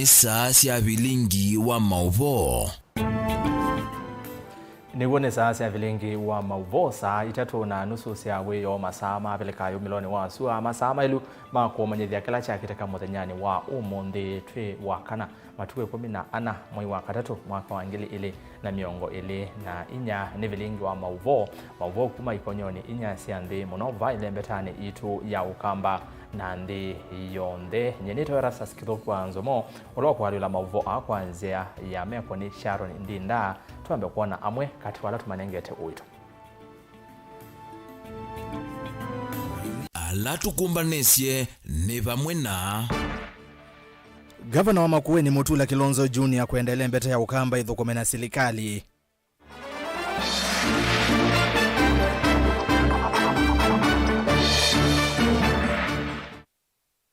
ni saa cia Vilingi wa Mauvoo. Niguone saa cia Vilingi wa Mauvoo saa 3:30 cia wiyo masaa mabelekayo miloni wa sua masaa mailu makumanyithia kila chakiteka muthenyani wa umuthi twi wa kana matuku 14 mwezi wa gatatu mwaka wa 2024 ni Vilingi wa Mauvoo kuma ikonyoni inya cia nthi muno vaile mbetani itu ya ukamba na nthi yonde nyenito ERASTUS kwa NZOMO uloko alila Mauvoo akwanzia ya mekoni Sharon Ndinda tuambe kuona amwe kati wala tumanengete uito ala tukumbanisye ni vamwe na Gavana wa Makueni Mutula Kilonzo Junior kuendelea mbete ya ukamba ithukome na serikali.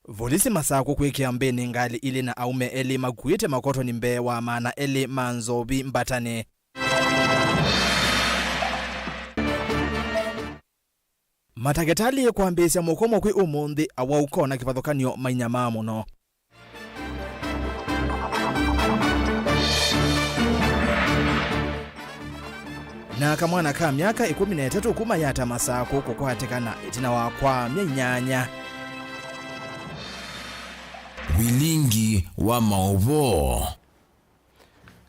Volisi masako kwekia mbeni ngali ili na aume eli makuite makoto ni mbe wa maana eli manzobi mbatane. Mataketali kwa mbesi ya mokomo kwi umundi awa ukona kifadhokanyo mainyama muno. Na kamwana ka miaka 13 kuma yata masako kukuhatikana itina wa kwa mnyanya. Vilingi wa Mauvoo.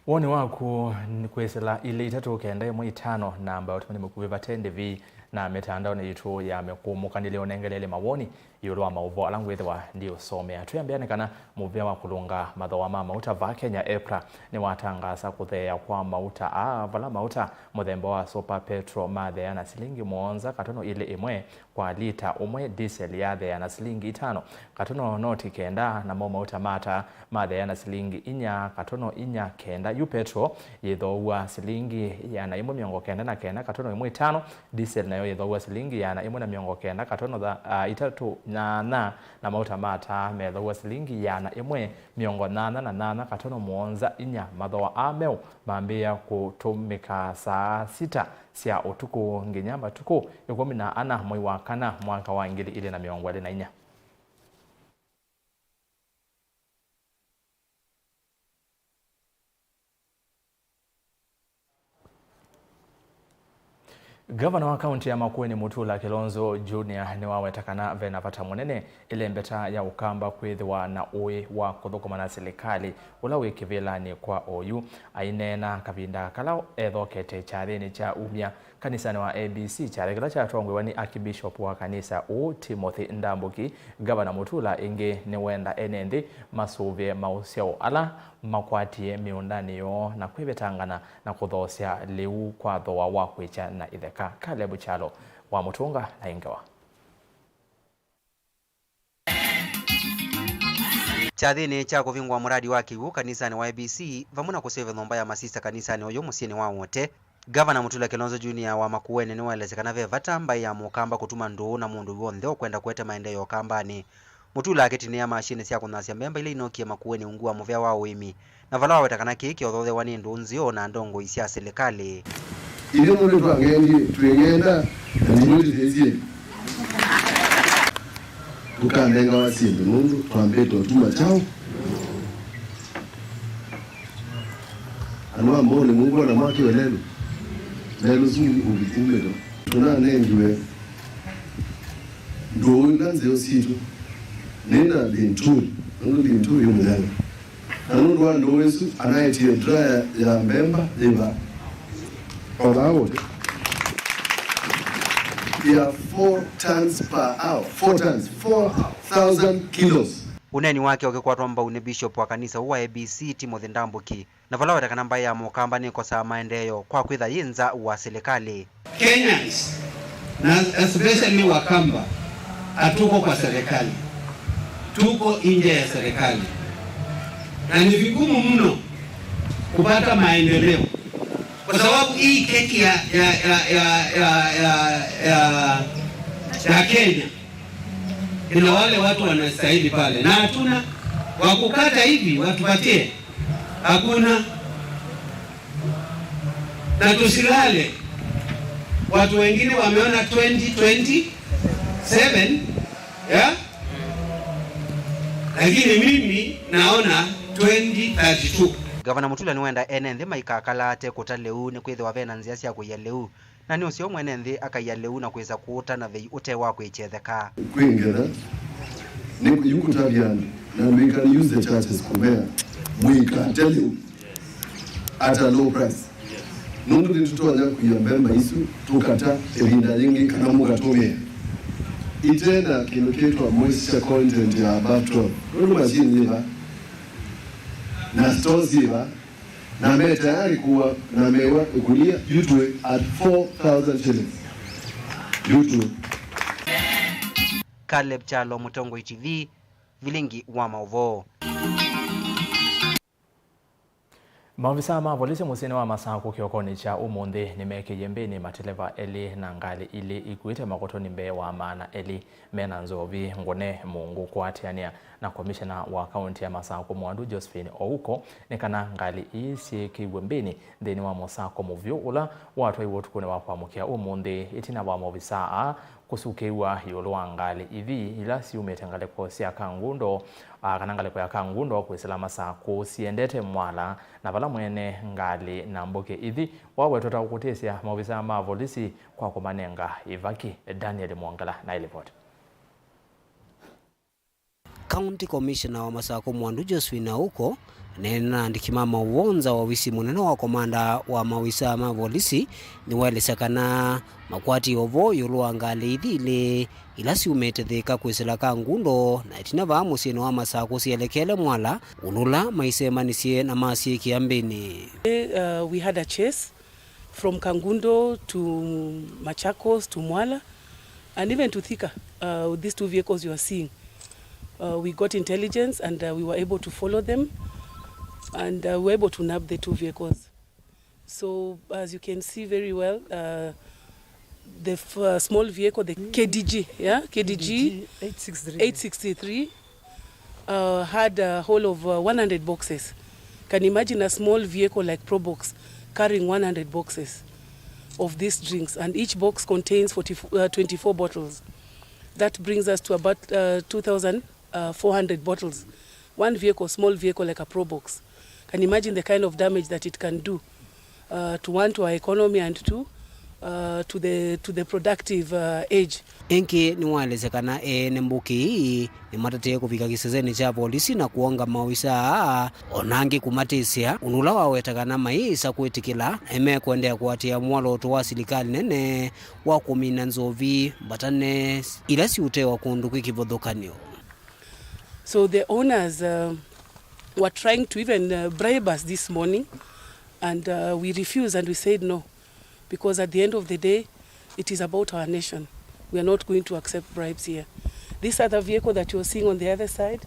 Woni waku ni kwesela ile 3:5 na ambayo tumekuviva tendevi na mitandao ni itu ya mekumuka nilionengelele mawoni yulwa Mauvoo alangwethwa ndio somea tuyambiane kana muvia wa kulunga mathoa ma mauta va Kenya EPRA ni watangasa kuthea kwa mauta vala mauta muthemba wa super petrol mathea na silingi muonza katono ile imwe kwa lita umwe diesel ya thea na silingi 5 katono noti kenda na mauta mata mathea na silingi 4 katono 4 kenda yu petrol yithowa silingi ya na imwe miongo kenda na kenda katono imwe 5 diesel na yithowa silingi ya na imwe na miongo kenda katono 3 na mauta mata methowa silingi ya na imwe miongo 8 katono muonza inya mathoa ameo mambia kutumika saa 6 cia utuku nginya matuku 14 mwezi wa kana mwaka wa 2024. Gavana wa kaunti ya Makueni Mutula Kilonzo Junior ni wawetakana vena vata munene ile mbeta ya ukamba kwithwa na ui wa kuthukuma na serikali ula wikivila ni kwa oyu ainena kavinda kalao ethokete chathini cha umya kanisani wa ABC charekela cha tongwe ni Archbishop wa kanisa u Timothy Ndambuki. Gavana Mutula ingi ni wenda enendi masuvye mausio ala makwatie miundani yo na kwibetangana na kuthosya liu kwa thoa wa kwicha na itheka Kalebu Chalo wa Mutunga na Ingawa. Chathini cha kuvingwa muradi wa kigu kanisani wa ABC vamuna kuseve nomba ya masista kanisani oyo musieni wa wote. Gavana Mutula Kilonzo Junior wa Makueni ni waelezekana ve vatamba ya mukamba kutuma nduu na mundu wonthe okwenda kwete maendeleo kambani. Mutula akitinia mashine cia kunasya memba ile inokie Makueni ungua muvea wa uimi na vala wawetakana kiki othothe wani ndunzio na ndongo isia serikali. Ile mundu twangendi twengenda ndinudi tezie tukandenga wasimbe mundu twambeto tuma chao anwa mbone mungu na mwake welelo lelo zungu ubitimbeto tunanengiwe ndo nganze yositu nenda linturi ngo linturi yomudanga anu ndo ndo wesu anayetie dryer ya memba eba about 4 tons per hour 4,000 kilos. Uneni wake okikwatwa mbau ni bishop wa kanisa wa ABC Timothy Ndambuki na vala watakana mbaya ya mukamba ni kosa maendeleo kwa kwitha yinza wa serikali. Kenyans na especially Wakamba hatuko kwa serikali, tuko nje ya serikali na ni vigumu mno kupata maendeleo kwa sababu hii keki ya Kenya ina wale watu wanastahili pale na hatuna wakukata hivi watupatie, hakuna. Na tusilale, watu wengine wameona 2027 lakini mimi naona 2032. Gavana Mutula niwenda enenthi maikakala ate kuta leu ni kwithiwa vena nzia cia kuia leu na ni ucio mwene nthi akaia leu na kwisa kuuta na thei ute wa kwichetheka kwingera ni yukutabiana na we can use the churches kumea we can tell you at a low price nundu nitutonya kuyambemba isu tukata ebinda yingi kana mugatumia itena kinoketwa moisture content ya battle nundu machine liva na stores liva na mimi tayari kuwa na mewa kulia YouTube at 4,000 shillings YouTube. Caleb Chalo, Mutongo TV, Vilingi wa Mauvoo. Maafisa ma polisi musini wa Masako kiokoni cha umunthi nimekiye mbini mateleva eli na ngali ili ikuite makotoni mbe wa maana eli mena nzovi ngone mungu kwatiania na komishona wa kaunti ya Masako Mwandu Josephine Ouko nikana ngali isi kiwe mbini ndeni wa Masako Mauvoo ula watu iwotukune wapamukia umunthi itina wa maafisa kusukewa yolo ngali ivi ila si umetangale kosi akangundo kanangale kwa akangundo kwisela Masako siendete mwala na vala mwene ngali na mboke ivi wawe tota ukutesia maafisa ma polisi kwa kumanenga ivaki Daniel Mwangala na ilipoti. County Commissioner wa Masako Mwandu Josephine Ouko nena ndikimama uwonza wa wisi munene wa komanda wa mawisa ma polisi ni walesekana makwati ovo yolo ngali ithile ila si umetetheka kwisela kangundo na itina va musino wa Masako sielekele mwala unula maisemanisie na masie kiambeni. We had a chase from Kangundo to Machakos to Mwala and even to Thika. These two vehicles you are seeing. We got intelligence and we were able to follow them and we were able to nab the two vehicles. So as you can see very well, the small vehicle, the KDG, KDG 863 had a whole of 100 boxes. Can you imagine a small vehicle like Pro Box carrying 100 boxes of these drinks, and each box contains 24 bottles. That brings us to about 2,400 bottles. One vehicle, small vehicle like a Pro Box. Can you imagine the kind of damage that it can do to our economy and to the productive age. Enki ni walezekana nembuki ni matate kufika kisezeni cha polisi na kuonga mawisa onangi kumatisia unula wawetakana maisa kuitikila eme kuendea kuatia mwalo towa silikali nene wa kumina nzovi batane ilasi utewa kunduki kivodhokanyo. So the owners were trying to even bribe us this morning and we refused and we said no, because at the end of the day it is about our nation. We are not going to accept bribes here. This other vehicle that you're seeing on the other side,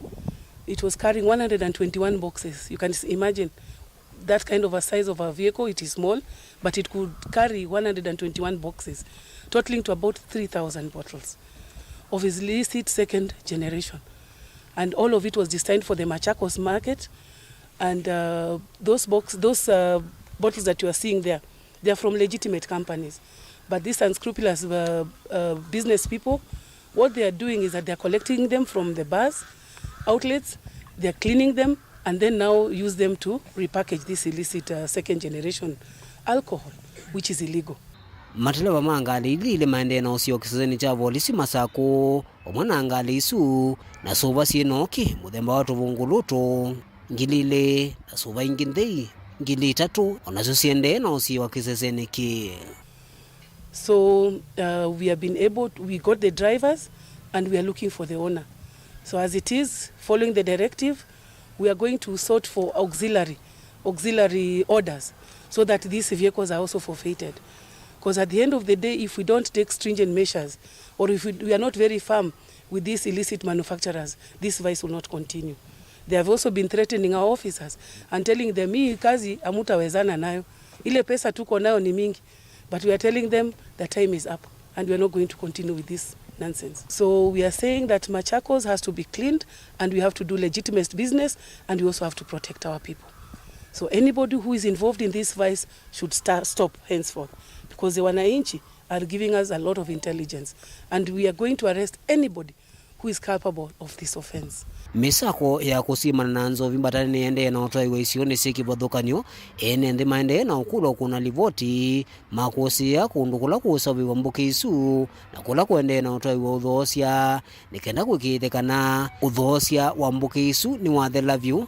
it was carrying 121 boxes. You can imagine that kind of a size of a vehicle. It is small, but it could carry 121 boxes, totaling to about 3,000 bottles of illicit second generation. And all of it was destined for the Machakos market. And those bottles that you are seeing there, they are from legitimate companies. But these unscrupulous business people, what they are doing is that they are collecting them from the bars, outlets, they are cleaning them, and then now use them to repackage this illicit second generation alcohol, which is illegal. Matelewa mangali ile maende na usio kisezeni cha polisi Masako omwana angali isu na soba sienoki mudemba watu vunguluto ngilile na soba ingindei ngili tatu onazo siende na usio kisezeni ki. So we have been able we got the drivers and we are looking for the owner. So as it is, following the directive, we are going to sort for auxiliary orders so that these vehicles are also forfeited. Because at the end of the day, if we don't take stringent measures, or if we are not very firm with these illicit manufacturers, this vice will not continue. They have also been threatening our officers and telling them, hii kazi hamutawezana nayo, ile pesa tuko nayo ni mingi. But we are telling them the time is up and we are not going to continue with this nonsense. So we are saying that Machakos has to be cleaned and we have to do legitimate business and we also have to protect our people. So anybody who is involved in this vice should stop henceforth, because the wananchi are giving us a lot of intelligence and we are going to arrest anybody who is culpable of this offense. Misako ya kusimana na nzovi mbatani niende na otoi wa isioni siki badhukanyo ene ndi maende na ukulo kuna livoti makosi ya kundukula kusavi wa mbuki isu na kula kuende na otoi wa udhoosya nikenda kukithekana udhoosya wa mbuki isu ni wa the lavyu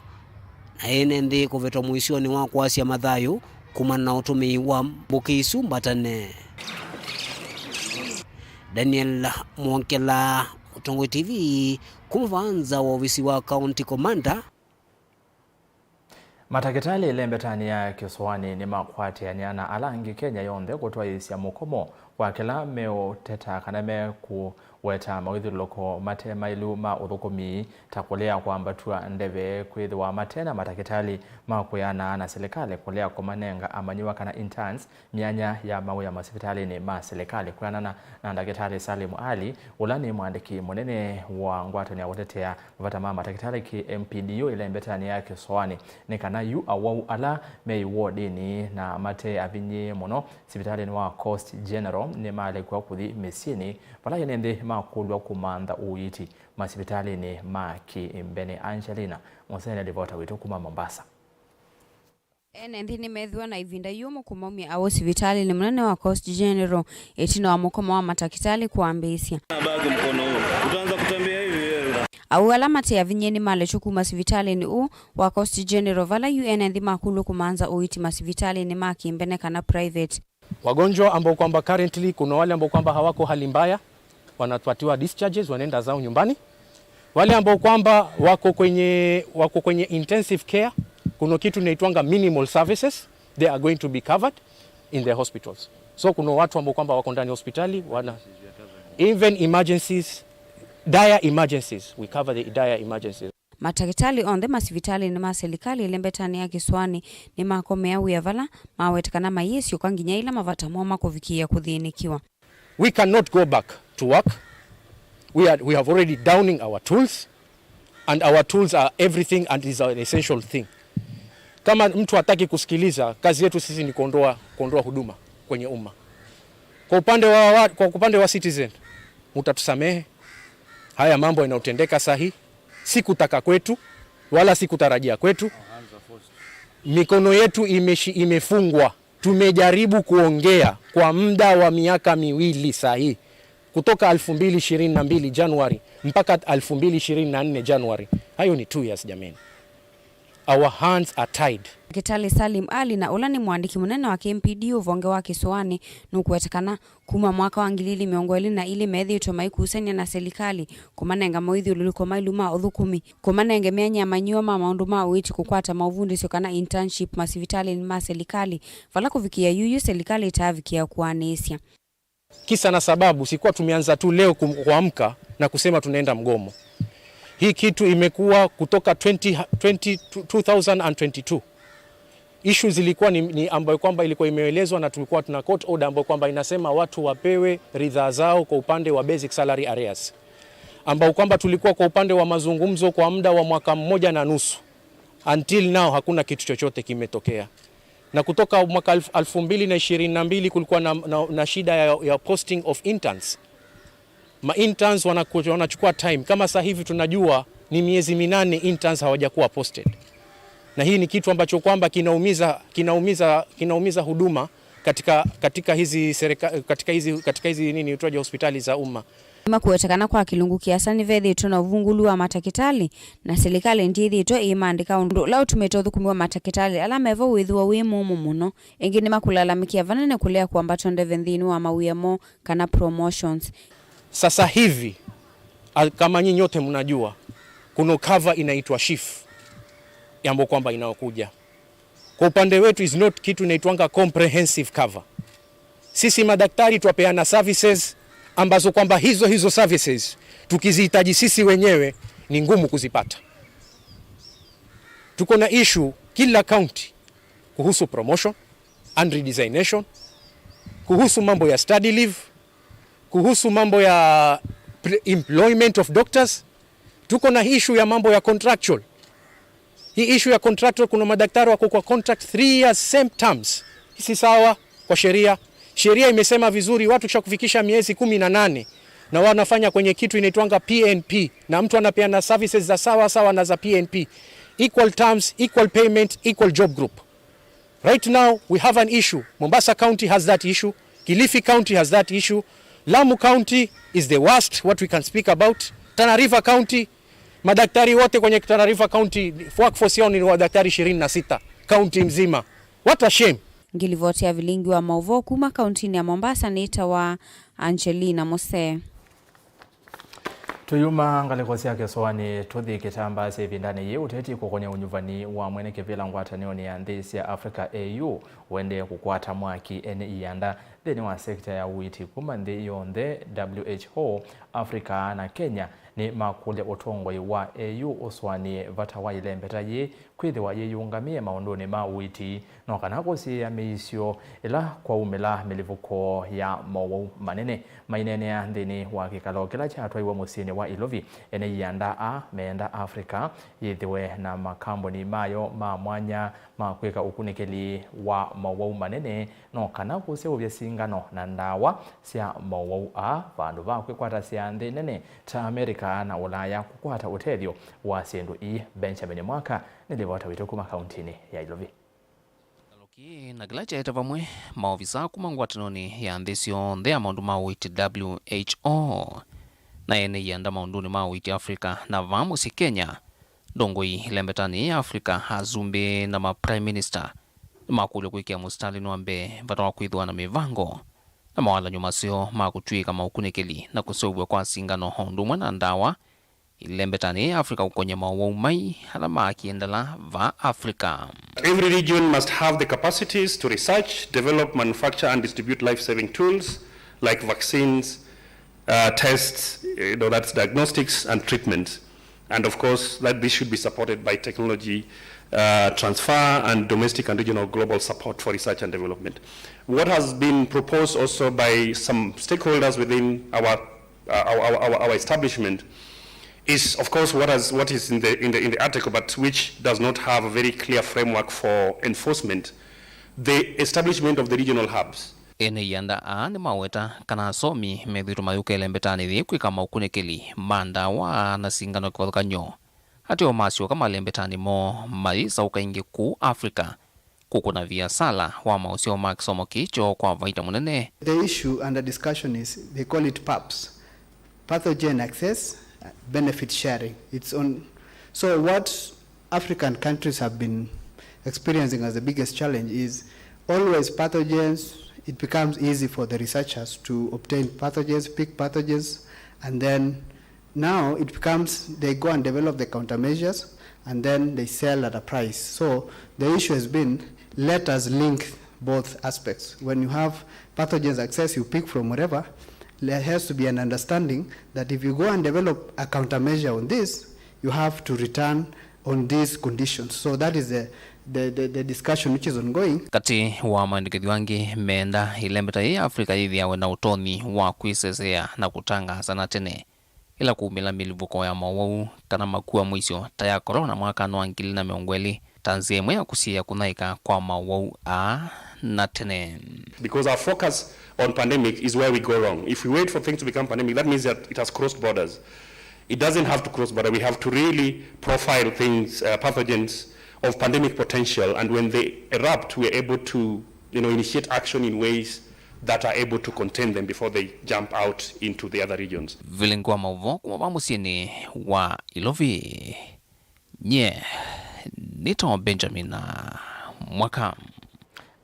na ene ndi kuveto muisioni wa kuasya madhayo kumana na utumi wa mbuki isu mbatane. Daniel Mwonkela, Utongo TV, kumvanza wa ofisi wa County Commander. Matakitali lembetani ya Kiswani ni makwati ya nyana alangi Kenya yonde kutoa isi ya mukomo kwa kila meo teta kaname kuweta mawidhi loko mate mailu ma udhukomi takulea kwa ambatua ndeve kuidhi wa matena matakitali makuyana na serikali kulea kwa manenga amanyiwa kana interns mianya ya mawe ya masipitali ni ma serikali kuyana na Daktari Salim Ali ulani mwandiki monene wa ngwato ni awotetea vatama matakitali ki MPDO ile mbetani ya Kiswani ni kana yu awau ala mei wodini na mate avinye mono sipitali ni wa Coast General ni male kwa kuthi mesini pala yenende makulwa kumanda uiti masipitali ni maki mbene Angelina Mosene Devota witu kuma Mombasa. Enendi ni medhua na ivinda yumu kumomia awo sivitali ni mnane wa Coast General etino wa mukoma wa matakitali kuambisia. Bagi mkono huu, utaanza kutembea hivi wewe. Au alamati ya vinyeni male chuku masivitali ni wa Coast General vala enendi makulu kumanza uiti masivitali ni maki mbene kana private. Wagonjwa ambao kwamba currently kuna wale ambao kwamba hawako hali mbaya wanapatiwa discharges wanaenda zao nyumbani. Wale ambao kwamba wako kwenye intensive care kuna kitu inaitwanga minimal services, they are going to be covered in the hospitals. So kuna watu ambao kwamba wako ndani hospitali wana even emergencies, dire emergencies, we cover the dire emergencies. Matakitali on the masivitali ni maserikali lembetani ya Kiswani ni makomea uyavala mawetekana mayesi yokanginya ila mavatamwa makovikia kuthinikiwa. We cannot go back to work. We have already downing our tools and our tools are everything and is an essential thing. Kama mtu hataki kusikiliza, kazi yetu sisi ni kuondoa huduma kwenye umma. Kwa upande wa citizen, mtatusamehe haya mambo yanayotendeka sahi, si kutaka kwetu wala si kutarajia kwetu. Mikono yetu imefungwa. Tumejaribu kuongea kwa muda wa miaka miwili sahi, kutoka 2022 Januari mpaka 2024 Januari. Hayo ni 2 years jameni. Our hands are tied. Daktari Salim Ali na ulani mwandiki munene wa MPDO vonge wa Kiswani nukuwetekana kuma mwaka wa ngilili miongweli na ili methi utomai kusenya na serikali kumanenga moithi ululiko mailuma udhukumi kumanenge mianya manyiwa maundu ma uiti kukwata mauvundi siokana internship masivitali ni ma serikali vala kufikia yuyu serikali itavikia kuanesia. Kisa na sababu sikuwa tumeanza tu leo kuamka na kusema tunaenda mgomo. Hii kitu imekuwa kutoka 2022. Issues zilikuwa ni ambayo kwamba ilikuwa imeelezwa na tulikuwa tuna court order ambayo kwamba inasema watu wapewe ridhaa zao kwa upande wa basic salary arrears. Ambao kwamba tulikuwa kwa upande wa mazungumzo kwa muda wa mwaka 1.5. Until now hakuna kitu chochote kimetokea. Na kutoka mwaka 2022 kulikuwa na shida ya posting of interns. Ma-interns wanachukua time. Kama sasa hivi tunajua ni miezi 8 interns hawajakuwa posted. Na hii ni kitu ambacho kwamba kinaumiza huduma katika hizi nini utoaji hospitali za umma. Kuwetekana kwa kilungu kiasani vethi tuna uvungulu wa matakitali na serikali ndithi ito imaandika undu lao tumetothukumiwa matakitali alama evo withiwa wi mumu muno ingi ni makulalamikia vanene kulea kuambato ndeve nthini wa mawiyamo kana promotions. Sasa hivi kama nyinyi nyote mnajua kuna cover inaitwa SHIF ambayo kwamba inaokuja. Kwa upande wetu is not kitu inaitwanga comprehensive cover. Sisi madaktari tuwapeana services ambazo kwamba hizo services tukizihitaji sisi wenyewe ni ngumu kuzipata. Tuko na issue kila county kuhusu promotion and redesignation, kuhusu mambo ya study leave, kuhusu mambo ya employment of doctors. Tuko na issue ya mambo ya contractual. Hii issue ya contractual kuna madaktari wako kwa contract 3 years same terms. Hii sawa kwa sheria. Sheria imesema vizuri watu kisha kufikisha miezi 18 na wanafanya kwenye kitu inaitwanga PNP, na mtu anapeana services za sawa na za PNP, equal terms, equal payment, equal job group. Right now we have an issue. Mombasa County has that issue. Kilifi County has that issue. Lamu County is the worst what we can speak about. Tana River County, madaktari wote kwenye Tana River County workforce yao ni madaktari 26 county mzima. What a shame. Ngilivotia Vilingi wa Mauvoo kuma kauntini ya Mombasa nita wa Angelina Mose. Tuyuma ngalikosi yake soani tuthi kitamba sevi ndani ye uteti kukonya unyuvani wa mwene kevila ngwata nioni ya ndesi ya Africa AU wende kukwata mwaki ene iyanda deni wa sekta ya uiti kuma ndi yonde WHO Africa na Kenya ni makule otongoi wa AU oswani vata wa ilembeta ye kwithi wa ye yungamie maondoni ma uiti nokanako si ya meisio ila kwa umela milivuko ya Mauvoo manene mainene ya ndini wa kikalo kila chatwa iwa musini wa ilovi ene iyanda meenda Africa yithiwe na makamboni mayo ma mwanya makweka ukunikeli wa Mauvoo manene nokanako se ubya singano na ndawa sia Mauvoo vandu vakwekwata sia ndi nene ta America na Ulaya kukwata utethio wa sendu Benjamin Mwaka nilivota wito kuma kauntini ya Ilovi. Loki na glacha eta vamwe maofisa kuma ngwatanoni ya ndesio ndea maundu mawiti WHO na ene yanda maunduni mawiti Africa na vamu si Kenya dongoi lembetani Africa hazumbe na ma prime minister makule kuikia mustali nwambe vatawa kuidhua na mivango na mawala nyumasio makutwika maukunekeli na kusobwe kwa singano hondu na ndawa ilembetani Africa ukonye Mauvoo mai halama akiendala va Africa. Every region must have the capacities to research, develop, manufacture and distribute life-saving tools like vaccines, tests, that's diagnostics and treatment. And of course that this should be supported by technology transfer and domestic and regional global support for research and development. What has been proposed also by some stakeholders within our establishment is of course what is in the article, but which does not have a very clear framework for enforcement: the establishment of the regional hubs. Ene yanda ni maweta kana somi medhiru mayuke lembetani dhikwi kama ukunekeli manda wa na singano kwa kanyo hati o masio kama lembetani mo maisa ukaingi ku Africa kukuna via sala wa mausio makisomo kicho kwa vaita munene. The issue under discussion is, they call it PAPS, pathogen access, benefit sharing. It's on. So what African countries have been experiencing as the biggest challenge is always pathogens. It becomes easy for the researchers to obtain pathogens, pick pathogens, and then now it becomes they go and develop the countermeasures and then they sell at a price. So the issue has been, let us link both aspects. When you have pathogens access, you pick from wherever. There has to be an understanding that if you go and develop a countermeasure on this, you have to return on these conditions. So that is the discussion which is ongoing. Kati wa maendekethi wangi meenda ilembeta ya Africa hivi yawe na utoni wa kuisezea na kutanga sana tene ila kuumila milivuko ya Mauvoo kana makua mwisho taya corona mwaka no angili na meongweli tanzie mwe kusia kunaika kwa Mauvoo na tene. Because our focus on pandemic is where we go wrong. If we wait for things to become pandemic, that means that it has crossed borders. It doesn't have to cross border. We have to really profile things, pathogens of pandemic potential, and when they erupt, we are able to, initiate action in ways that are able to contain them before they jump out into the other regions. Vilingi wa Mauvoo kwa musini wa Ilovi nito Benjamin Mwaka.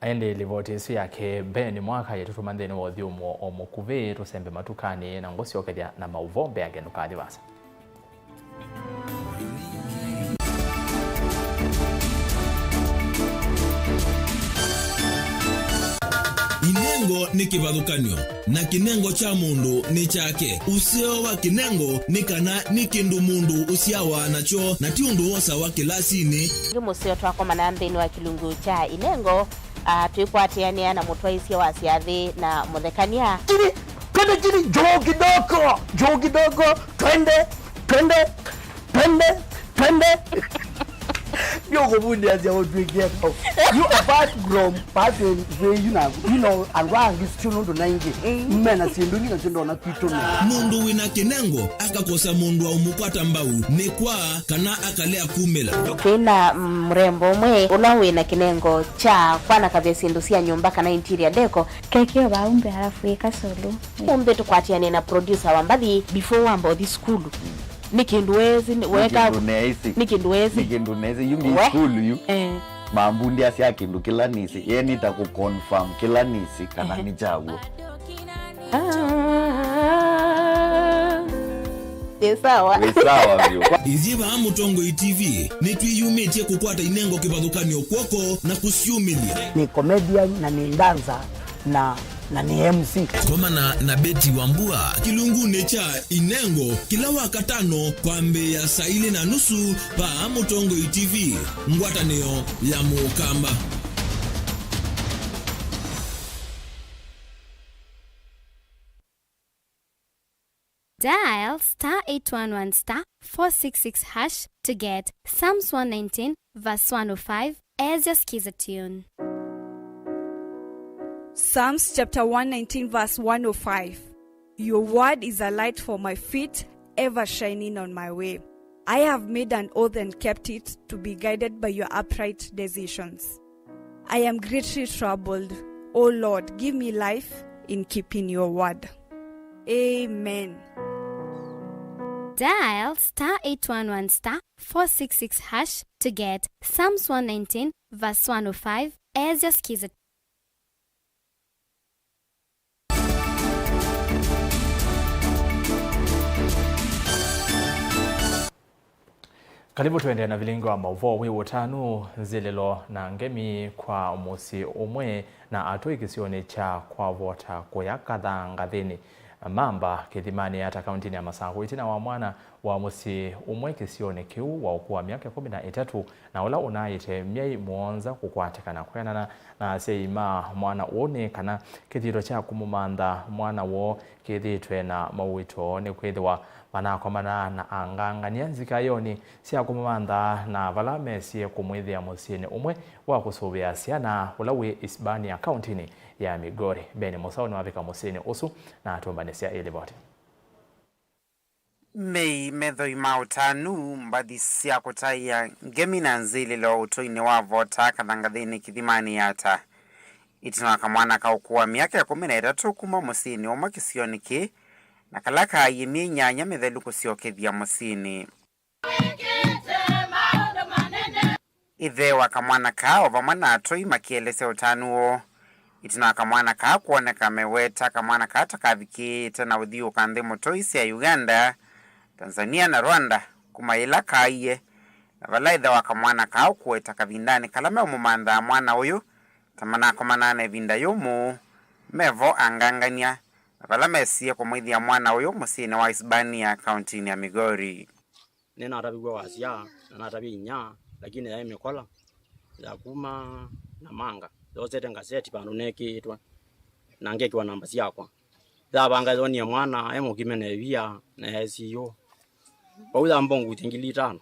Aende livoti isi yake Ben Mwaka yetu mandeni wa dhiumo omukuve tusembe matukani na ngosi okedia na Mauvoo beagenu kadivasa. Inengo ni kivadukanyo na kinengo cha mundu ni chake. Usio wa kinengo ni kana ni kindu mundu usiawa nacho na tiundu wosa wa kilasini. Musio twako manambeni wa kilungu cha inengo tuikwatiania na mutwaisia wa siathi na muthekania. Twende joo kidogo twende You go put there to get out. You apart from part where you know and wrong is chuno to 90. Mena sinduni na chuno na kitu. Mundu wina kinengo akakosa mundu wa umupata mbau nekwa kana akalea kumela. Kina mrembo mwe ulawe na kinengo cha kwana kabia sindusia nyumba kana interior deco kekio baumbe halafu ikasolo umbe tukwatiane na producer wambadi before wambo this school nikinduwezi weka nikinduwezi yumi school yu mambundi asya kindu kila nisi ye nita ku confirm kila nisi kana ni jawo sawa vyo iziba Mutongo TV nitwiyumetie kukwata inengo kibadhukanio kwoko na kusiumilia ni comedian na ni dancer na ni MC koma na Beti Wambua kilungune cha inengo kila wakatano kwa mbeya saa 4:30 pa Mutongo TV ngwatanio ya Mukamba. Dial *811*466# to get Psalms 119 verse 105 as your skiza tune. Psalms chapter 119 verse 105. Your word is a light for my feet, ever shining on my way. I have made an oath and kept it to be guided by your upright decisions. I am greatly troubled. O Lord, give me life in keeping your word. Amen. Dial *811*466# to get Psalms 119 verse 105 as your skiza. Karibu tuende na Vilingi wa Mauvoo wiwotanu zililo na ngemi kwa musi umwe na atui kisioni cha kwa vota kuyakatha ngathini mamba kithimani hata kauntini ya Masaku itina wa mwana wa musi umwe kisioni kiu wa ukua miaka 13 na ula unaite myei muonza kukwatikana kwenana na seima mwana uone kana kithiro cha kumumantha mwana wo kithitwe na mawito ni kwithiwa manakomana na angangania nzika yoni cia kumumantha na vala mesie kumwithia musiini umwe wa kusuvia ciana ulawi Hispania kauntini ya Migori. Beni Musauni wavika musiini usu na atumbanisya iliboti. Mei methoi mautanu mbathi cia kutaiya ngemi na nzililo utoini wa vota kathangathini kithimani yata itina kamwana kaukua miaka 13 kuma musiini umwe kisioni ki na kalaka yimi nyanya mithelu kusiokethia musiini ithe wa kamwana kao vamwana atoi makielese utanuo itina kamwana ka kuoneka meweta kamwana ka takathikite na uthiu kanthi mutoi cia Uganda, Tanzania na Rwanda kumaila kaiye na vala ithe wa kamwana ka kueta kavindani kalame umumantha mwana uyu tamana komanane vinda yumu mevo angangania na vala mesie kumwithia mwana uyu musiini wa Hispania kauntini ya Migori. Nena atabiwa wasia na natabi nya lakini ya mikola ya kuma na manga zote tengaseti pano nekitwa nange kwa namba yako za banga zoni ya mwana emo kimene via na SEO pauza mbongo tingili 5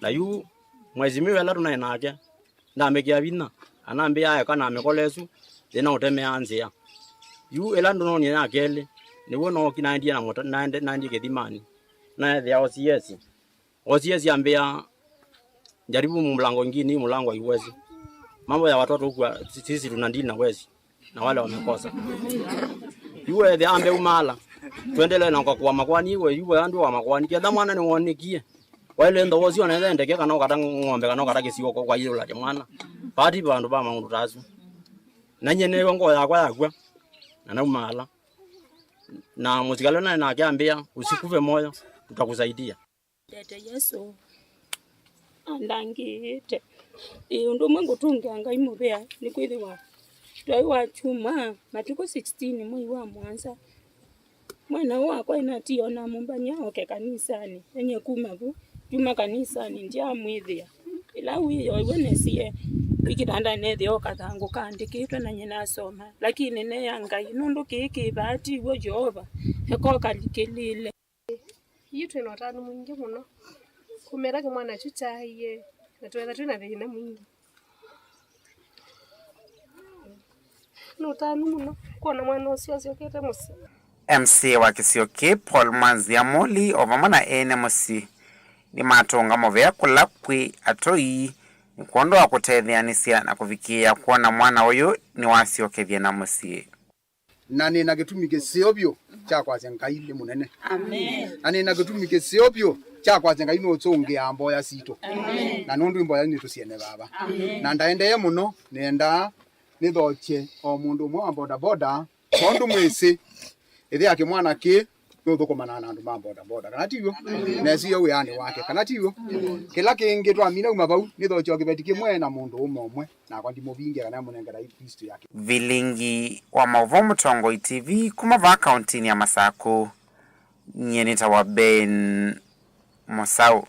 la yu mwezi miwela tuna nake na mekia bina anambia ya kana amekolesu tena uteme anzia yu elando no ni nakele ni wono kinandia na mota nandi kethimani na the OCS ambia jaribu mlango ngini mlango haiwezi mambo ya watoto huku sisi tunandini na wezi na wale wamekosa yuwe the ambe umala tuendelee na kwa makwani yuwe andu wa makwani kia mwana ni wonikie wale ndo wozi wanaenda ndeke kana ukata ngombe kana ukata kisiwo kwa yilo la mwana pati bandu ba maundu tasu nanye ne ngo yakwa na umala na musikalo na akiambia usikuve moyo tutakusaidia Tete Yesu andangite ndo mwangu tunganga imubea nikwithiwa twai wa chuma matuko 16 mwai wa Mwanza mwana wakwa inationa mumbanya oke kanisani enye kumavu juma kanisani ndia mwithia ila wiyo iwenesie ikitanda nethi okathangu kandikitwe na nyina soma lakini ne yanga inundu kiki bati wo Jehova eko kalikilile yitu inotanu mwingi muno kumera mwana chucha iye na tuweza tuna thina mwingi no tanu muno kuona mwana ucio aciokete muci MC wa Kisioki Paul Manzia Moli ovamana ene muci ni matonga movea kula kwi atoi ni kuondoa kutethianisia na kuvikia kuona mwana uyu ni waciokethia na muci na nina gitumi giciobyo cha kwaze Ngai ni munene amen na nina gitumi giciobyo cha kwaze Ngai no tungi amboya cito amen na nundu imboya ni tuciene baba amen na ndaendeye muno nenda nithoche o mundu mwe wa boda boda tondu mwisi ithi yake mwana ki no thukumana na andu ma boda boda kana tiyo na cio we ani wake kana tiyo kila kingi twamina uma bau nithoche okibeti kimwe na mundu umwe na kwa ndimubingia kana munengera Kristo yake Vilingi wa Mauvoo Mutongoi TV kumava kaunti ya Masako nyenita wa Ben Mosau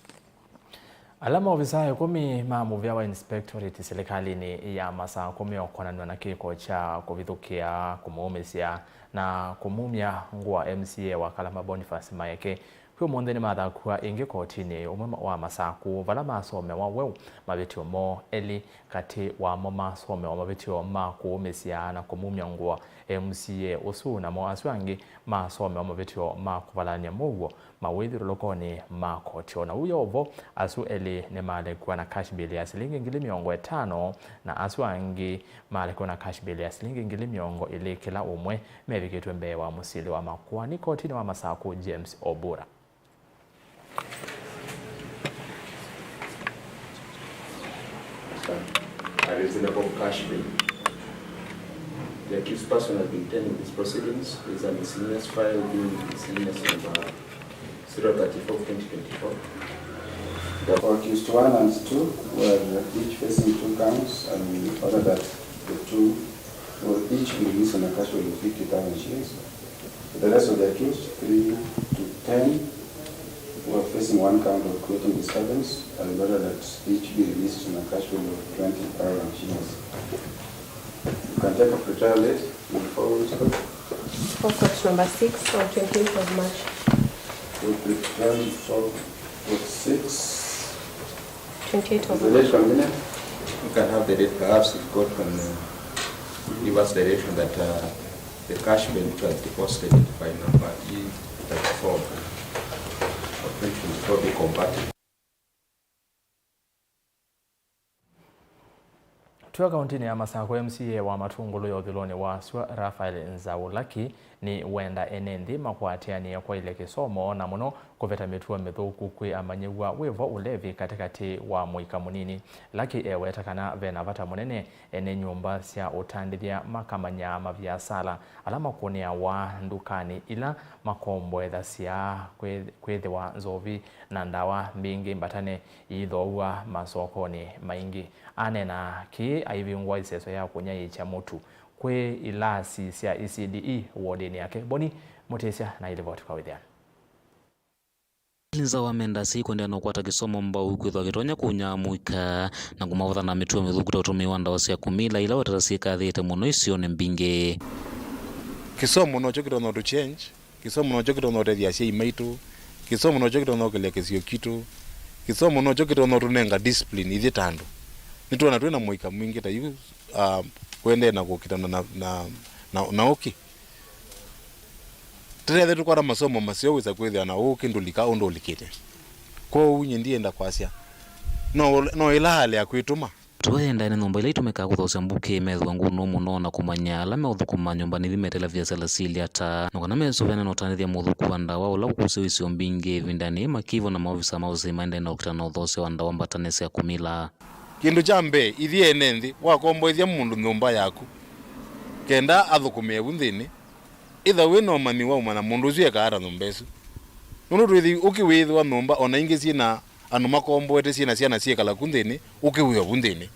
alama ofisa kumi mamuvya wa inspectorate serikalini ya Masako meokonanwa na kiko cha kuvithukia kumuumisia na kumumya ngwa MCA wa Kalama Boniface Mayeke kwi munthi ni mathakua ingi kotini umwe wa Masako vala masome wa weu mavitio mo eli kati wa mo masome wa mavitio ma kuumisia na kumumya ngwa MCA usu na mo aswangi masome wa mavitio ma kuvalania Mauvoo mawithiro lokoni ma kotio na uyo ovo asu eli ni malekwa na cash bill ya shilingi 5,000 na aswangi malekwa na cash bill ya shilingi 2,000 kila umwe mevikitwe mbee wa musili wa makwani kotini wa Masako James Obura. A reasonable cash bill. The accused person has been attending these proceedings. There is a miscellaneous file being miscellaneous number 034/2024. The accused 1 and 2 were each facing 2 counts, and we order that the 2 will each be released on a cash bail of 50,000 shillings. The rest of the accused, 3 to 10, were facing 1 count of creating disturbance, and we order that each be released on a cash bail of 20,000 shillings. You can take up the trial date in the following court. for court number 6 on 28th of March. With the trial for 6. 28th of The date March. convenient? You can have the date, perhaps the court can give us direction that the cash bill which was deposited by number E34 of 2024 be converted. Tuwa kauntini ya Masako MCA wa Matungulu ya uthiloni wa Swa Rafael Nzaulaki ni wenda enendi makwatiani ya kwa ile kisomo na muno kuveta mituwa mithuku kwi amanyiwa wivo ulevi katikati wa muika munini laki eweta kana vena vata munene ene nyumba sia utandithia makamanya maviasala alama kunia wa ndukani ila makombo etha sia kwithiwa nzovi na ndawa mbingi mbatane ithoua masokoni maingi anena ki aivingwa iseso ya kunya icha mutu kwe ilasi sia ECDE wodini yake boni mutesia na ilivoti kwa withia Linza wamenda siku ndia nokwata kisomo mbau kwithwa gitonya kunya muika na kumavutha na mituo mithuku utumiwa ndawa cia kumila ila watarasika thite muno icio ni mbingi kisomo no chokiro no to change kisomo no chokiro no tedia cia imaitu kisomo no chokiro no kile kisio kitu kisomo no chokiro no tunenga discipline ithi tandu nitwana twina muika mwingi ta yu kwende na gukitana na oki trethe tukwara masomo masio wiza kwithia na oki ndulika undo ulikite ko unye ndienda kwasia no ilahale ya kwituma tuenda ni nomba ile itumeka kuthocia mbuki methwa nguno muno na kumanya alama uthukuma nyumba ni thimetela vya salasili ata nokana mesuvena no tanithia muthuku wa ndawa ula kukusiwisio mbingi vindani makivo na maofisa mausima ende na ukitana uthocio wa ndawa mbatane cia kumila kindu chambe ithie nendi wakomboithia mundu nyumba yaku kenda athukumie bunthini itha wino mani wa umana mundu ucio ekaara nyumbesu nunu twithi ukiwithwa nyumba ona ingi ciina anu makomboete ciina ciana ciekala kunthini ukiwithwa bunthini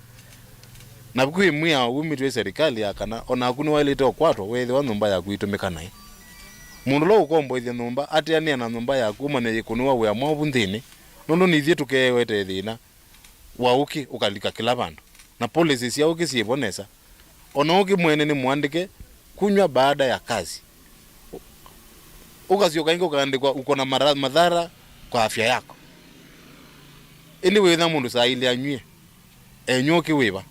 na kwi mwia umitwe serikali yakana ona akuni wailite okwatwa wethwa nyumba yaku itumika nai mundu lo ukomboithia nyumba atiania na nyumba yaku umane yikunu wa wia mwa bunthini nunu nithie tukewete thina wauki ukalika kila bandu na policies cia uki ciibonesa ona uki mwene ni mwandike kunywa baada ya kazi ukasioka ingo kaandikwa uko na madhara kwa afya yako ili wetha mundu saa ile anyue enyoke weba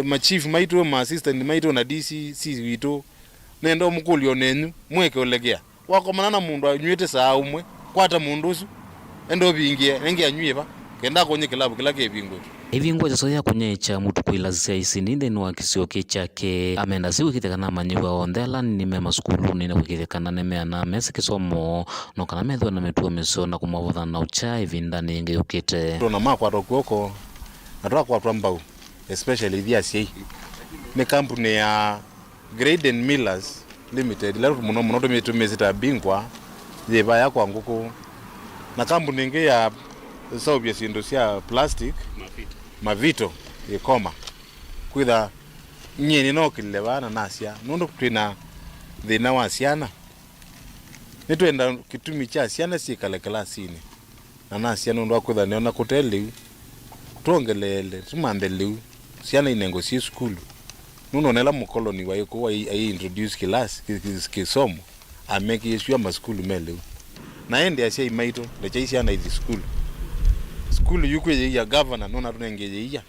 ma chief maitu ma assistant maitu na DC si wito nendo mukuli onenyu mweke olegea wakomana na mundu anywete saa umwe kwata mundu usu endo bingie nenge anyueba kenda konye kilabu kila kebingo ivingo jaso ya kunyecha mutu kuilazisia isini thini wa kisioke chake amenda si wikithekana manyiva onthela ni mema skulu ni na wikithekana ne meana mesi kisomo no kana methwa na metuo miso na kumavutha na ucha ivinda ni ingi yukite na makwa tokuoko atwa kwa twambau especially via sei ni kampuni ya Graden Millers Limited la muno tumezita bingwa yeba ya kwa nguku na kampuni ingi ya saubia sindo sia plastic mavito ikoma kwitha nyeni no kilebana nasia nundu twina thina wa ciana nitwenda kitumi cha ciana cikale klasini na nasia nundu akwitha neona kuteliu tuongelele tumambeliu ciana inengo ci school nuno nela mukoloni wa yuko ai introduce class kisomo ameki yesua ma school meleu na ende asia imaito le cha ciana i school school yuko ya governor nona tunengeje ya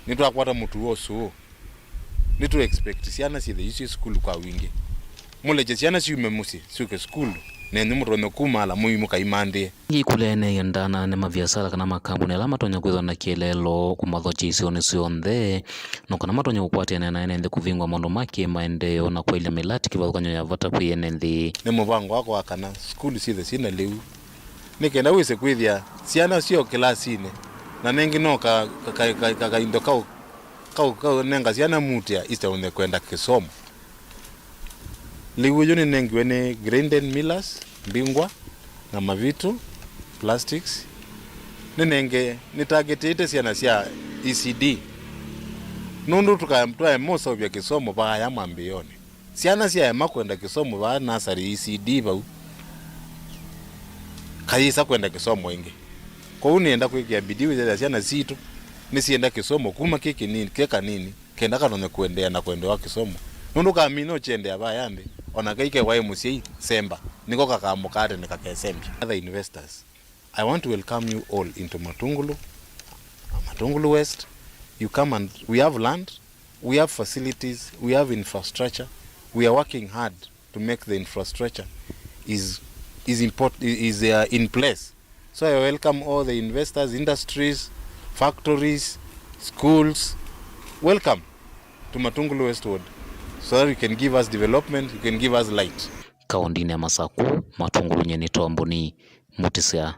nitu akwata mutu woso nitu expect ciana ci the school kwa wingi muleje ciana ci umemusi suke school nenyu murono kumala muimu kaimande ikulene yendana ne maviasala kana makambuni ala matonya kwithwa na kielelo kumathochi isioni sionthe no kana matonya kukwatiana na ene kuvingwa mondo make maendeo na kwa ile milati kivathukanyo ya vata kwiene nthi ne muvango wako akana school ci the sina liu nikenda wise kwithia ciana cio kilasini na nengi no ka indo ka nenga ciana mutia istaune kwenda kisomo liu yoni nengi wene Graden Millers bingwa na mavitu plastics nenenge nitagetete ciana cia ECD nundu tukamtwa moso bya kisomo ba ya mambioni ciana cia makwenda kisomo ba nasari ECD bau kaisa kwenda kisomo ingi kwa unienda kwikia bidii za ciana zitu nisienda kisomo kuma kiki nini keka nini kenda kanone kuendea na kuendewa kisomo nundu kamino chende abayambe ona kaike wae musei semba niko kakamukate nikakesembi. Other investors, I want to welcome you all into Matungulu West. You come and we have land, we have facilities, we have infrastructure. We are working hard to make the infrastructure is in place. So I welcome all the investors, industries, factories, schools. Welcome to Matungulu Westward, so that you can give us development, you can give us light. Kaundini ya Masaku, Matungulu nyeni tombuni, Mutisia.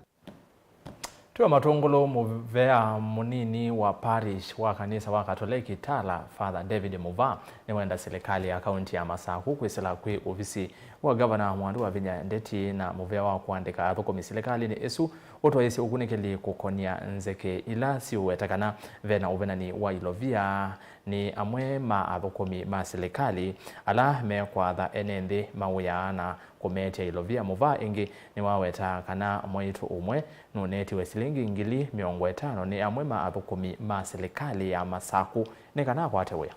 Tuwa Matungulu muvea munini wa parish wa kanisa wa Katoliki Tala, Father David Mauvoo, ni wenda serikali ya kaunti ya Masaku kwisila kwi ofisi wa gavana Mwandu wa Vinya Ndeti na muvea wa kuandika athukomi serikali ni esu oto yesi ukunikili kukonia nzeke ila si uwetakana vena uvenani wa ilovia ni amwe ma athukomi ma serikali ala mekwatha enenthi mauya na kumetia ilovia Mauvoo ingi ni waweta kana mwitu umwe nuneti we silingi ngili 50 ni amwe ma athukomi ma serikali ya Masaku ni kana kwatewe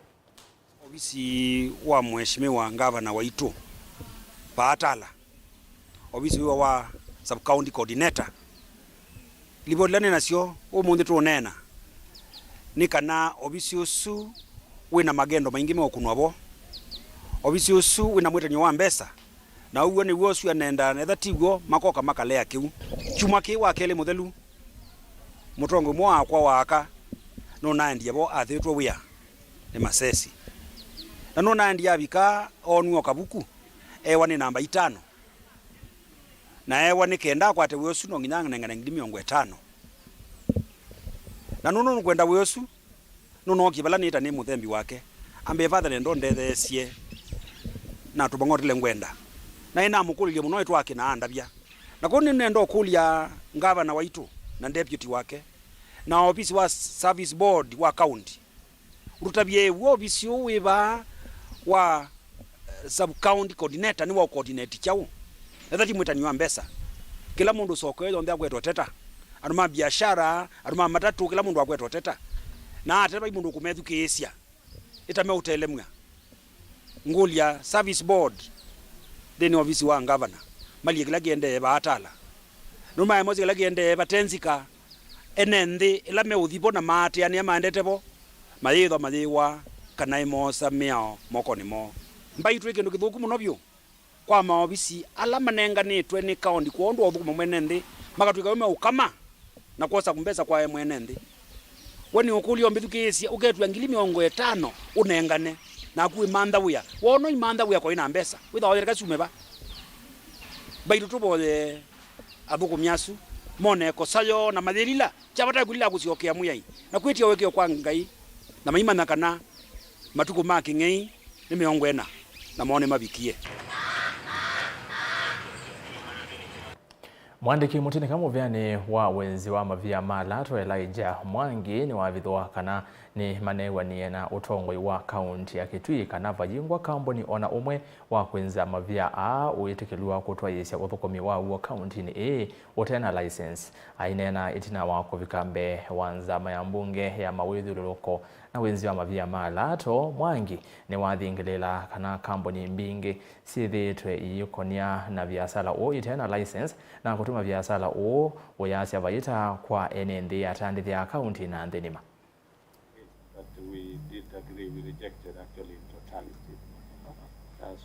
ofisi wa mheshimiwa gavana wa Itu Paatala ofisi wa sub county coordinator libolane nasio umundi tunena ni kana ofisi usu wina magendo maingi mekunwabo ofisi usu wina mwitanyo wa mbesa na uwe ni wosu anenda netha tigwo makoka makalea kiu chuma ki wa kele muthelu mutongo mwa kwa waka no naendia bo athitwo wia ni masesi na no naendia bika onwo kabuku ewa ni namba 5 na ewa ni kenda kwate wosu no nginyanga nengana ngidi 50 na no kwenda wosu no kibala ni ita ni muthembi wake ambe father ndo ndethesie na tubongotile ngwenda na ina mukulilie muno itu wake na andabia na koni nendo kulia gavana wa Itu na deputy wake na ofisi wa service board wa county rutabie wo ofisi wiba wa sub county coordinator ni wa coordinate chao ethati mwitanywa mbesa kila mundu sokoyo ndia gwetwa teta aruma biashara aruma matatu kila mundu agwetwa teta na ateba mundu kumethukiisia itame utelemwa ngulia service board deni ofisi wa gavana mali kila gende Paatala numa mozi la giende batenzika enenthi ila me uthibo na mate ani amandete bo mayitho mayiwa kana imosa miao moko nimo mbaitu ikindu kithuku muno byo kwa maobisi ala manenganitwe ni kaunti kwa ndu othuku mwene nthi makatwika ume ukama na kosa kumbesa kwa mwene nthi woni ukulio mbithukisia ugetwa 50,000 unengane na ku imanda buya wono imanda buya kwa ina mbesa withoire kasume ba baitu tubole abuku myasu mone kosayo na mathirila chabata kulila kusiokea muyai na kwitia wekeo kwa ngai na maimana kana matuku maki ngei ni miongwena na mone mabikie. Mwandiki mutini kamuvyani wa wenzi wa mavia malato Elijah Mwangi ni wavithwa kana ni manewa ni na utongoi wa kaunti ya Kitui kana vayingwa kamboni ona umwe wa kwenza mavia uitikilua kutwa yesya uthukomi wa uo kaunti ni utena license ainena itina wako vikambe wanza mayambunge ya mawithu luloko na wenzi wa mavia malato Mwangi ni wathingilela kana kamboni mbingi sithitwe iyukonia na biasala itena license na kutuma biasala uyasya vaita kwa enenthi atandithi ya kaunti na nthinima. But we did agree, we rejected actually in totality.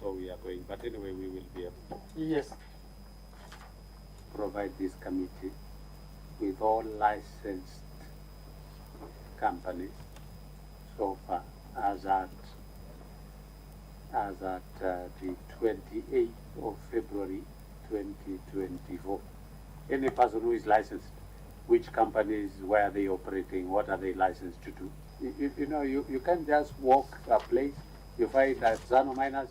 So we are going, but anyway, we will be able to provide this committee with all licensed companies so far as at the 28th of February 2024. Any person who is licensed, which companies, where are they operating, what are they licensed to do? You know, you can't just walk a place, you find artisanal miners,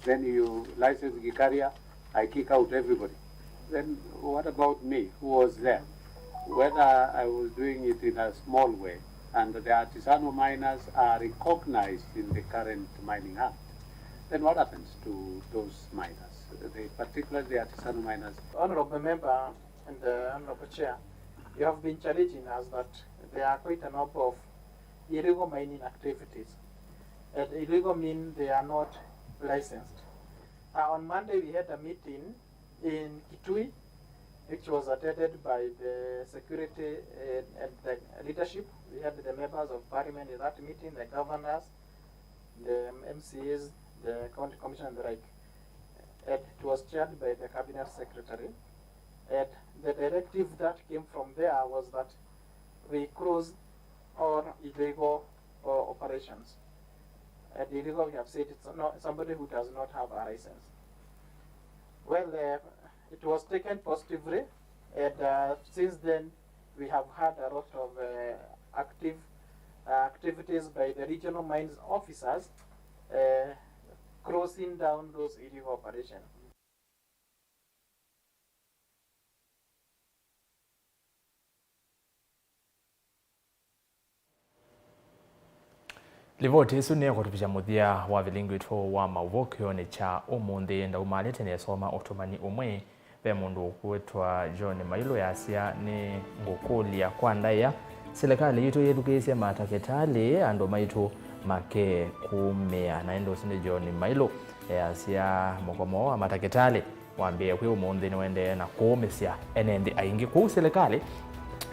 then you license Gikaria, I kick out everybody. Then what about me, who was there? Whether I was doing it in a small way, and the artisanal miners are recognized in the current Mining Act, then what happens to those miners? Particularly the artisanal miners. Honorable Member and the Honorable Chair, you have been challenging us that there are quite a number of illegal mining activities. And illegal means they are not licensed. On Monday we had a meeting in Kitui, which was attended by the security and the leadership. We had the members of parliament in that meeting, the governors, the MCAs, the county commissioner and the like. And it was chaired by the cabinet secretary. And the directive that came from there was that we close all illegal operations. And illegal, we have said it's not somebody who does not have a license. Well, it was taken positively, and since then we have had a lot of activities by the regional mines officers closing down those illegal operations. Livoti isu ni kutupisha muthia wa Vilingi itu wa Mauvoo kioni cha umunthi nda umalite ni soma utumani umwe pe mundu kuitwa John Mailo yasia ni ngukulia kwa ndaya serikali yitu yethukisye mataketali ando maitu make kumea na endo sinde John Mailo yasia mokomo wa mataketali wambie kwi umunthi ni wende na kuumesya enenthi aingi ku serikali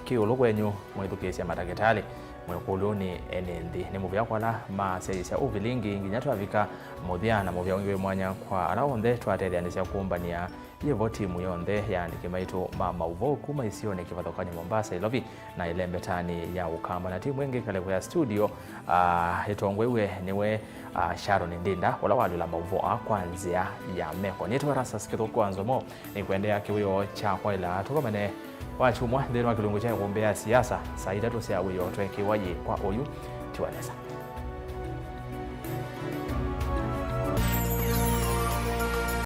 kiulu kwenyu mwithukisya mataketali mwekuluni enenthi ni muvya kwala maseisya uvilingi nginya twavika muthia na muvya wingi mwanya kwa ala onthe twatethyanisya kumbania yevo timu yonthe yaandiki maitu ma Mauvoo kuma isione kivathokani Mombasa ilovi na ilembetani ya ukamba na timu ingi kale kwa studio itongwewe niwe Sharon Ndinda wala walula Mauvoo kwanzia ya meko nitwa ERASTUS kwa NZOMO ni kuendea kiwio cha kwa ila tukomene wachumwa ndeni wa kilungu cha kuombea siasa saa 3 cia wiyo twekiwaji kwa uyu tiwanesa.